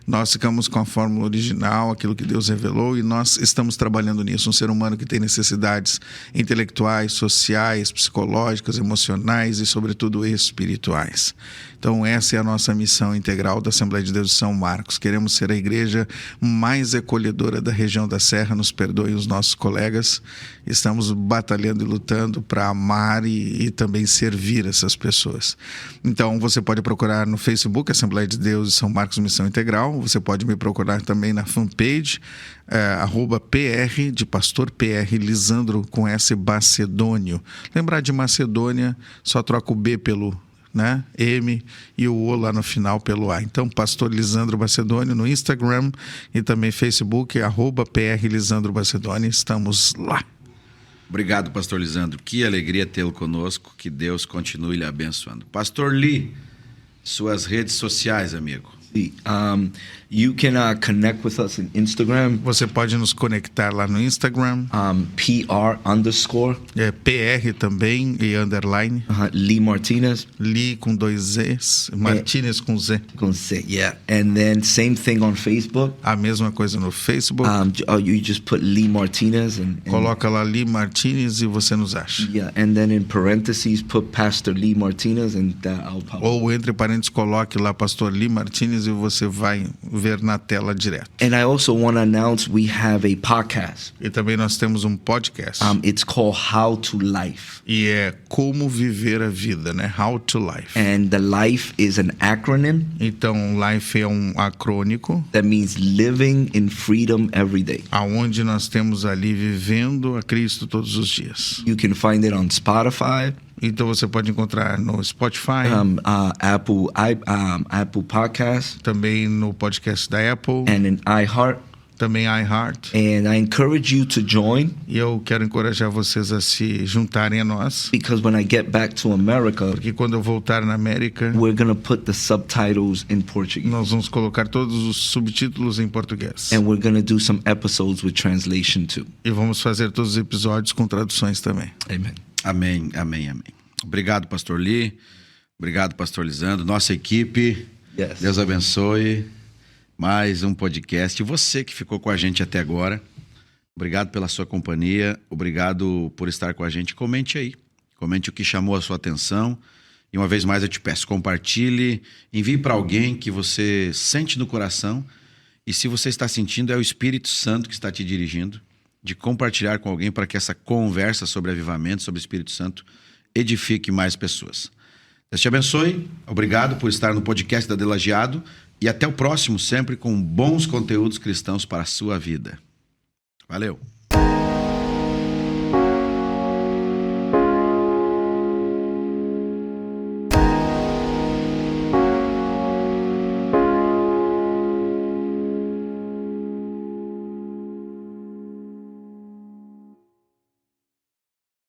nós ficamos com a fórmula original, aquilo que Deus revelou, e nós estamos trabalhando nisso. Um ser humano que tem necessidades intelectuais, sociais, psicológicas, emocionais e, sobretudo, espirituais. Então, essa é a nossa missão integral da Assembleia de Deus de São Marcos. Queremos ser a igreja mais acolhedora da região da Serra. Nos perdoem os nossos colegas. Estamos batalhando e lutando para amar e também servir essas pessoas. Então, você pode procurar no Facebook, Assembleia de Deus de São Marcos Missão Integral. Você pode me procurar também na fanpage, @PR, de Pastor PR Lisandro, com S Bacedônio. Lembrar de Macedônia, só troca o B pelo... né? M e o O lá no final pelo A. Então, Pastor Lisandro Bacedônio no Instagram e também Facebook, @PR Lisandro Bacedônio. Estamos lá. Obrigado, Pastor Lisandro. Que alegria tê-lo conosco. Que Deus continue lhe abençoando. Pastor Lee, suas redes sociais, amigo. You can connect with us on Instagram. Você pode nos conectar lá no Instagram. PR_. PR também e underline. Lee Martinez. Lee com 2 Z's. Martinez com Z. Com Z, yeah. And then same thing on Facebook. A mesma coisa no Facebook. You just put Lee Martinez and coloca lá Lee Martinez e você nos acha. Yeah, and then in parentheses put Pastor Lee Martinez and I'll pop. Ou entre parênteses coloque lá Pastor Lee Martinez e você vai ver na tela direto. And I also want to announce we have a podcast. E também nós temos um podcast. It's called How to Life. E é Como Viver a Vida, né? How to Life. And the life is an acronym. Então, life é um acrônico. That means living in freedom every day. Aonde nós temos ali vivendo a Cristo todos os dias. You can find it on Spotify. Então você pode encontrar no Spotify, Apple Podcast, também no podcast da Apple, and in iHeart. Também iHeart. And I encourage you to join. E eu quero encorajar vocês a se juntarem a nós. Because when I get back to America, porque quando eu voltar na América, we're gonna put the subtitles in Portuguese. Nós vamos colocar todos os subtítulos em português. And we're gonna do some episodes with translation too. E vamos fazer todos os episódios com traduções também. Amen. Amém, amém, amém. Obrigado, Pastor Lee. Obrigado, Pastor Lisandro. Nossa equipe. Yes. Deus abençoe. Mais um podcast. E você que ficou com a gente até agora, obrigado pela sua companhia. Obrigado por estar com a gente. Comente aí. Comente o que chamou a sua atenção. E uma vez mais eu te peço, compartilhe. Envie para alguém que você sente no coração. E se você está sentindo, é o Espírito Santo que está te dirigindo. De compartilhar com alguém para que essa conversa sobre avivamento, sobre o Espírito Santo, edifique mais pessoas. Deus te abençoe. Obrigado por estar no podcast da Delagiado. E até o próximo, sempre com bons conteúdos cristãos para a sua vida. Valeu!